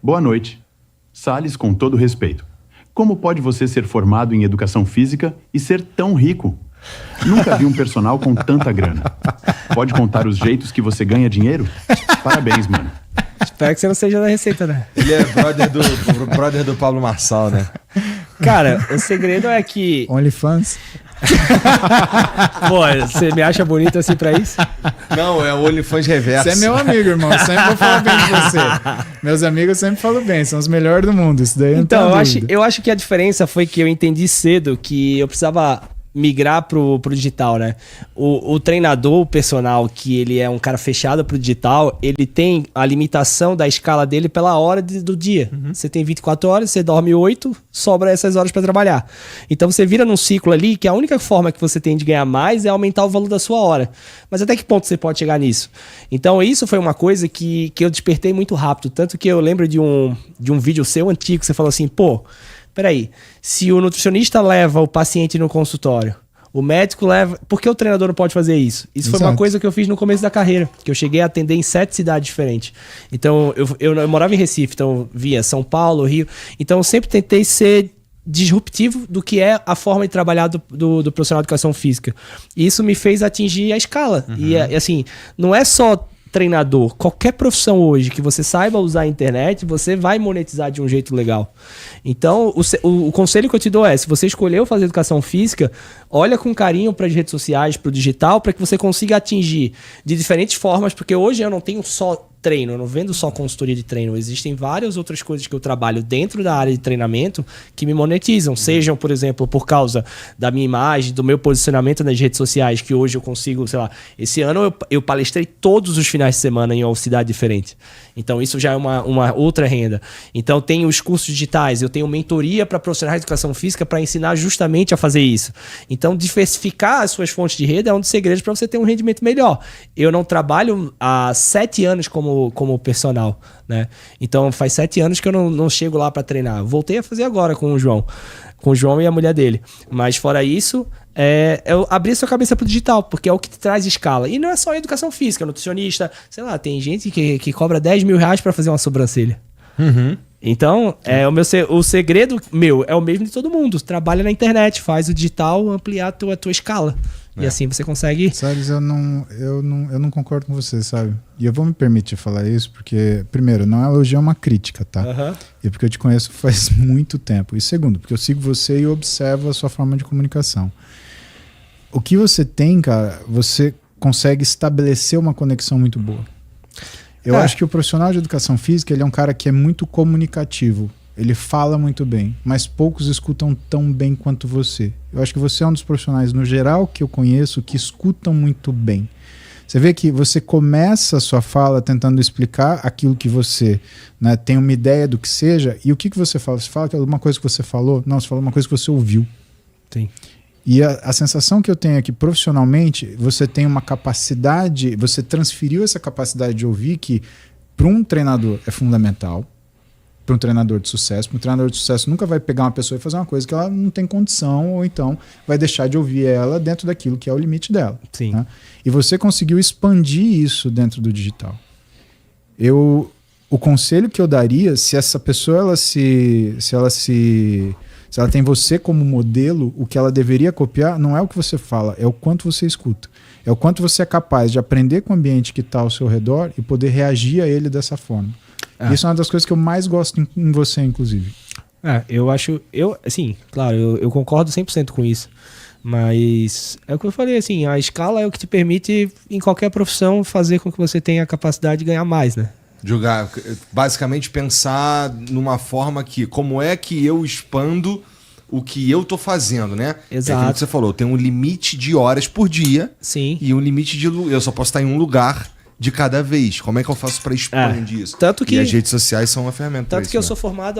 Boa noite. Salles, com todo respeito. Como pode você ser formado em educação física e ser tão rico? Nunca vi um personal com tanta grana. Pode contar os jeitos que você ganha dinheiro? Parabéns, mano. Espero que você não seja da Receita, né? Ele é brother do Pablo Marçal, né? Cara, o segredo é que... OnlyFans? Pô, você me acha bonito assim pra isso? Não, é o OnlyFans reverso. Você é meu amigo, irmão. Sempre vou falar bem de você. Meus amigos sempre falam bem, são os melhores do mundo. Isso daí então, eu acho que a diferença foi que eu entendi cedo que eu precisava migrar pro digital, né? O treinador, o personal, que ele é um cara fechado pro digital, ele tem a limitação da escala dele pela hora do dia. Você tem 24 horas, você dorme 8, sobra essas horas para trabalhar. Então você vira num ciclo ali que a única forma que você tem de ganhar mais é aumentar o valor da sua hora. Mas até que ponto você pode chegar nisso? Então isso foi uma coisa que eu despertei muito rápido. Tanto que eu lembro de um vídeo seu antigo, que você falou assim, pô, peraí, se o nutricionista leva o paciente no consultório, o médico leva... Por que o treinador não pode fazer isso? Isso foi uma coisa que eu fiz no começo da carreira, que eu cheguei a atender em 7 cidades diferentes. Então, eu morava em Recife, então via São Paulo, Rio. Então, eu sempre tentei ser disruptivo do que é a forma de trabalhar do profissional de educação física. E isso me fez atingir a escala. E assim, não é só treinador, qualquer profissão hoje que você saiba usar a internet, você vai monetizar de um jeito legal. Então, o conselho que eu te dou é, se você escolheu fazer educação física, olha com carinho para as redes sociais, para o digital, para que você consiga atingir de diferentes formas, porque hoje eu não tenho só treino, eu não vendo só consultoria de treino, existem várias outras coisas que eu trabalho dentro da área de treinamento que me monetizam, sejam, por exemplo, por causa da minha imagem, do meu posicionamento nas redes sociais, que hoje eu consigo, sei lá, esse ano eu palestrei todos os finais de semana em uma cidade diferente. Então isso já é uma outra renda. Então tem os cursos digitais, eu tenho mentoria para profissionais de educação física para ensinar justamente a fazer isso. Então diversificar as suas fontes de renda é um dos segredos para você ter um rendimento melhor. Eu não trabalho há 7 anos como personal, né? Então faz 7 anos que eu não chego lá para treinar. Voltei a fazer agora com o João e a mulher dele. Mas fora isso, eu abrir sua cabeça pro digital, porque é o que te traz escala. E não é só educação física, nutricionista, sei lá, tem gente que cobra 10 mil reais para fazer uma sobrancelha. Então, o segredo meu é o mesmo de todo mundo. Trabalha na internet, faz o digital ampliar a tua escala. E assim você consegue... Salles, eu não concordo com você, sabe? E eu vou me permitir falar isso porque, primeiro, não é elogio, é uma crítica, tá? E porque eu te conheço faz muito tempo. E segundo, porque eu sigo você e observo a sua forma de comunicação. O que você tem, cara, você consegue estabelecer uma conexão muito boa. Eu acho que o profissional de educação física, ele é um cara que é muito comunicativo. Ele fala muito bem, mas poucos escutam tão bem quanto você. Eu acho que você é um dos profissionais, no geral, que eu conheço, que escutam muito bem. Você vê que você começa a sua fala tentando explicar aquilo que você, né, tem uma ideia do que seja, e o que você fala? Você fala que é uma coisa que você falou? Não, você fala uma coisa que você ouviu. Sim. E a sensação que eu tenho é que profissionalmente você tem uma capacidade, você transferiu essa capacidade de ouvir que para um treinador é fundamental, para um treinador de sucesso. Um treinador de sucesso nunca vai pegar uma pessoa e fazer uma coisa que ela não tem condição, ou então vai deixar de ouvir ela dentro daquilo que é o limite dela. Sim. Né? E você conseguiu expandir isso dentro do digital. O conselho que eu daria, se essa pessoa se ela tem você como modelo, o que ela deveria copiar não é o que você fala, é o quanto você escuta. É o quanto você é capaz de aprender com o ambiente que está ao seu redor e poder reagir a ele dessa forma. Isso é uma das coisas que eu mais gosto em você, inclusive. Eu acho... Assim, claro, eu concordo 100% com isso. Mas é o que eu falei, assim, a escala é o que te permite, em qualquer profissão, fazer com que você tenha a capacidade de ganhar mais, né? Jogar, basicamente pensar numa forma que, como é que eu expando o que eu tô fazendo, né? Exato. É aquilo que você falou, tem um limite de horas por dia. Sim. E um limite de... Eu só posso estar em um lugar de cada vez. Como é que eu faço para expandir isso? Tanto que, e as redes sociais são uma ferramenta. Tanto que eu sou formado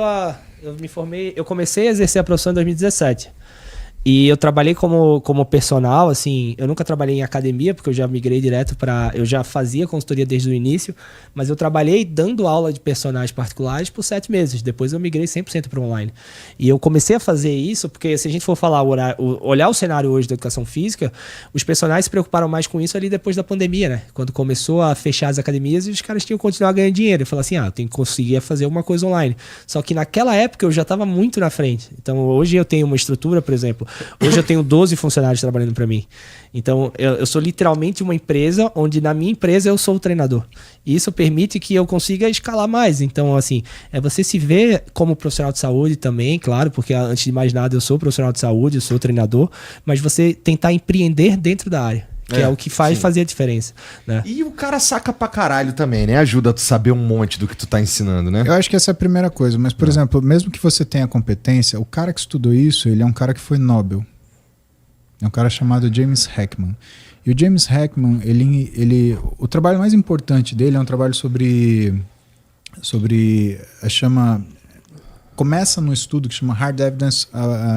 eu comecei a exercer a profissão em 2017. E eu trabalhei como personal, assim, eu nunca trabalhei em academia, porque eu já migrei direto eu já fazia consultoria desde o início, mas eu trabalhei dando aula de personagens particulares por 7 meses. Depois eu migrei 100% para online. E eu comecei a fazer isso porque, se a gente for falar, olhar o cenário hoje da educação física, os personagens se preocuparam mais com isso ali depois da pandemia, né? Quando começou a fechar as academias, os caras tinham que continuar ganhando dinheiro. Eu falei assim, eu tenho que conseguir fazer alguma coisa online. Só que naquela época eu já estava muito na frente. Então hoje eu tenho uma estrutura, por exemplo, hoje eu tenho 12 funcionários trabalhando para mim. Então eu sou literalmente uma empresa onde na minha empresa eu sou o treinador. E isso permite que eu consiga escalar mais. Então, assim, você se vê como profissional de saúde também, claro, porque antes de mais nada eu sou profissional de saúde, eu sou treinador, mas você tentar empreender dentro da área. Que é o que faz fazer a diferença, né? E o cara saca pra caralho também, né? Ajuda a tu saber um monte do que tu tá ensinando, né? Eu acho que essa é a primeira coisa. Mas, por exemplo, mesmo que você tenha competência, o cara que estudou isso, ele é um cara que foi Nobel. É um cara chamado James Heckman. E o James Heckman, o trabalho mais importante dele é um trabalho começa no estudo que chama Hard Evidence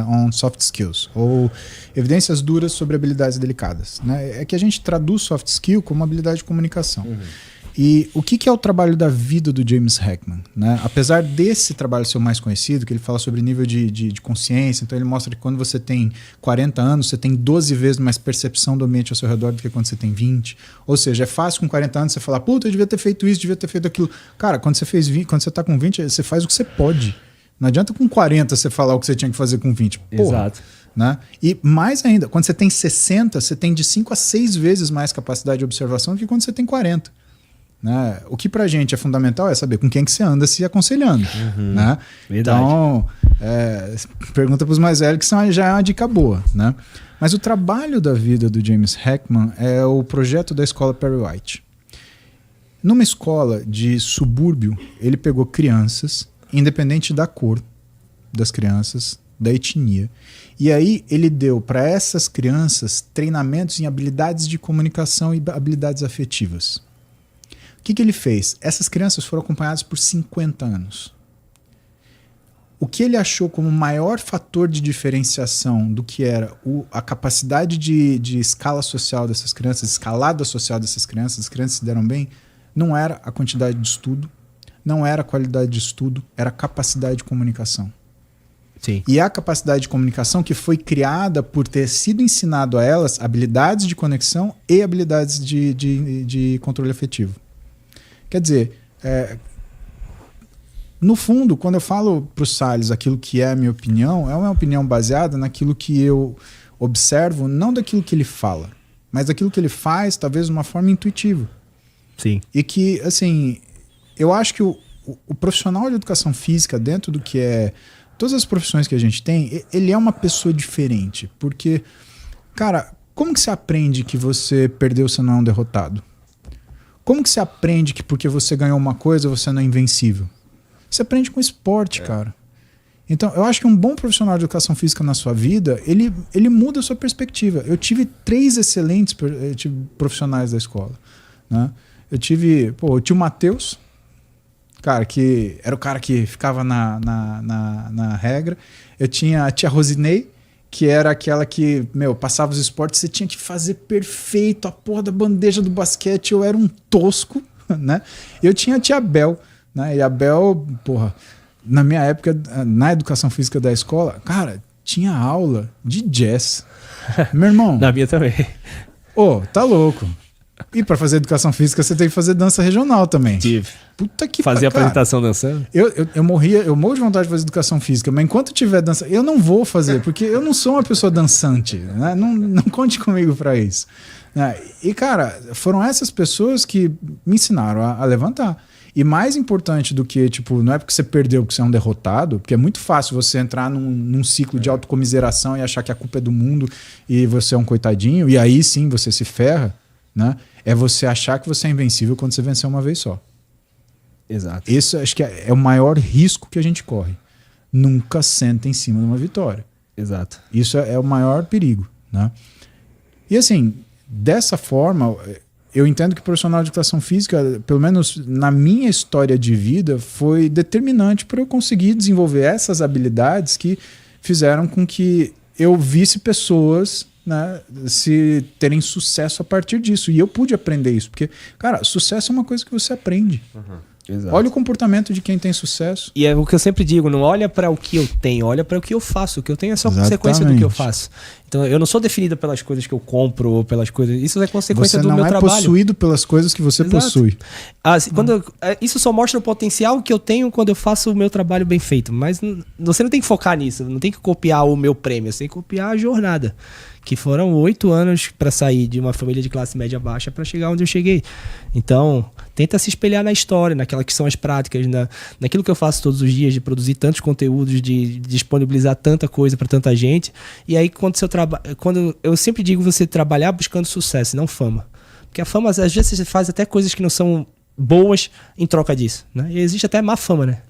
on Soft Skills, ou evidências duras sobre habilidades delicadas, né? É que a gente traduz soft skill como habilidade de comunicação. E o que é o trabalho da vida do James Heckman, né? Apesar desse trabalho ser o mais conhecido, que ele fala sobre nível de consciência, então ele mostra que quando você tem 40 anos, você tem 12 vezes mais percepção do ambiente ao seu redor do que quando você tem 20. Ou seja, é fácil com 40 anos você falar, puta, eu devia ter feito isso, devia ter feito aquilo. Cara, quando você tá com 20, você faz o que você pode. Não adianta com 40 você falar o que você tinha que fazer com 20. Porra, exato. Né? E mais ainda, quando você tem 60, você tem de 5 a 6 vezes mais capacidade de observação do que quando você tem 40. Né? O que pra gente é fundamental é saber com quem que você anda se aconselhando. Né? Verdade. Então, pergunta pros mais velhos, que já é uma dica boa. Né? Mas o trabalho da vida do James Heckman é o projeto da escola Perry White. Numa escola de subúrbio, ele pegou crianças, independente da cor das crianças, da etnia. E aí ele deu para essas crianças treinamentos em habilidades de comunicação e habilidades afetivas. O que ele fez? Essas crianças foram acompanhadas por 50 anos. O que ele achou como maior fator de diferenciação do que era a capacidade de escala social dessas crianças, escalada social dessas crianças, as crianças se deram bem, não era a quantidade de estudo, não era a qualidade de estudo, era a capacidade de comunicação. Sim. E a capacidade de comunicação que foi criada por ter sido ensinado a elas habilidades de conexão e habilidades de controle afetivo. Quer dizer, no fundo, quando eu falo para o Salles aquilo que é a minha opinião, é uma opinião baseada naquilo que eu observo, não daquilo que ele fala, mas daquilo que ele faz, talvez de uma forma intuitiva. Sim. E que, assim, eu acho que o profissional de educação física, dentro do que é todas as profissões que a gente tem, ele é uma pessoa diferente. Porque, cara, como que você aprende que você perdeu, você não é um derrotado? Como que você aprende que porque você ganhou uma coisa, você não é invencível? Você aprende com esporte, cara. Então, eu acho que um bom profissional de educação física na sua vida, ele muda a sua perspectiva. Eu tive 3 excelentes profissionais da escola, né? Eu tive o tio Matheus, cara, que era o cara que ficava na regra. Eu tinha a tia Rosinei, que era aquela que, passava os esportes, você tinha que fazer perfeito a porra da bandeja do basquete, eu era um tosco, né? Eu tinha a tia Bel, né? E a Bel, na minha época, na educação física da escola, cara, tinha aula de jazz. Meu irmão... Na minha também. Tá louco. E pra fazer educação física, você tem que fazer dança regional também. Tive. Puta que Fazer apresentação dançando? Eu morro de vontade de fazer educação física, mas enquanto tiver dança, eu não vou fazer, porque eu não sou uma pessoa dançante, né? Não conte comigo pra isso. E, cara, foram essas pessoas que me ensinaram a levantar. E mais importante do que, não é porque você perdeu porque você é um derrotado, porque é muito fácil você entrar num ciclo de autocomiseração e achar que a culpa é do mundo e você é um coitadinho, e aí sim você se ferra, né? É você achar que você é invencível quando você venceu uma vez só. Exato. Isso acho que é o maior risco que a gente corre. Nunca senta em cima de uma vitória. Exato. Isso é o maior perigo, né? E assim, dessa forma, eu entendo que o profissional de educação física, pelo menos na minha história de vida, foi determinante para eu conseguir desenvolver essas habilidades que fizeram com que eu visse pessoas, né, se terem sucesso a partir disso. E eu pude aprender isso. Porque, cara, sucesso é uma coisa que você aprende. Exato. Olha o comportamento de quem tem sucesso. E é o que eu sempre digo, não olha para o que eu tenho, olha para o que eu faço. O que eu tenho é só consequência do que eu faço. Então eu não sou definido pelas coisas que eu compro ou pelas coisas. Isso é consequência do meu trabalho. Você não é possuído pelas coisas que você possui. Isso só mostra o potencial que eu tenho quando eu faço o meu trabalho bem feito. Mas você não tem que focar nisso, não tem que copiar o meu prêmio, você tem que copiar a jornada. Que foram 8 anos para sair de uma família de classe média baixa para chegar onde eu cheguei. Então, tenta se espelhar na história, naquelas que são as práticas, naquilo que eu faço todos os dias, de produzir tantos conteúdos, de disponibilizar tanta coisa para tanta gente. E aí, quando eu sempre digo você trabalhar buscando sucesso, não fama. Porque a fama, às vezes, você faz até coisas que não são boas em troca disso, né? E existe até má fama, né?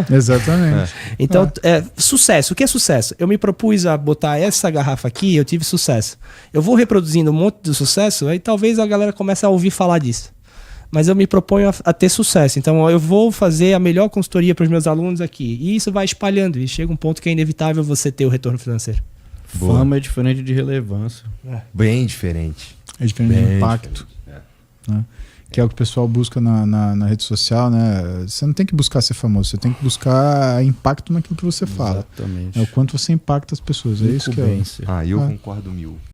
Exatamente. Então, sucesso. O que é sucesso? Eu me propus a botar essa garrafa aqui e eu tive sucesso. Eu vou reproduzindo um monte de sucesso, aí talvez a galera comece a ouvir falar disso. Mas eu me proponho a ter sucesso. Então, eu vou fazer a melhor consultoria para os meus alunos aqui. E isso vai espalhando. E chega um ponto que é inevitável você ter o retorno financeiro. Fama é diferente de relevância. Bem diferente. É diferente de impacto. Né? Que é o que o pessoal busca na rede social, né? Você não tem que buscar ser famoso, você tem que buscar impacto naquilo que você fala. Exatamente. É o quanto você impacta as pessoas. É isso que é. Eu concordo 1000.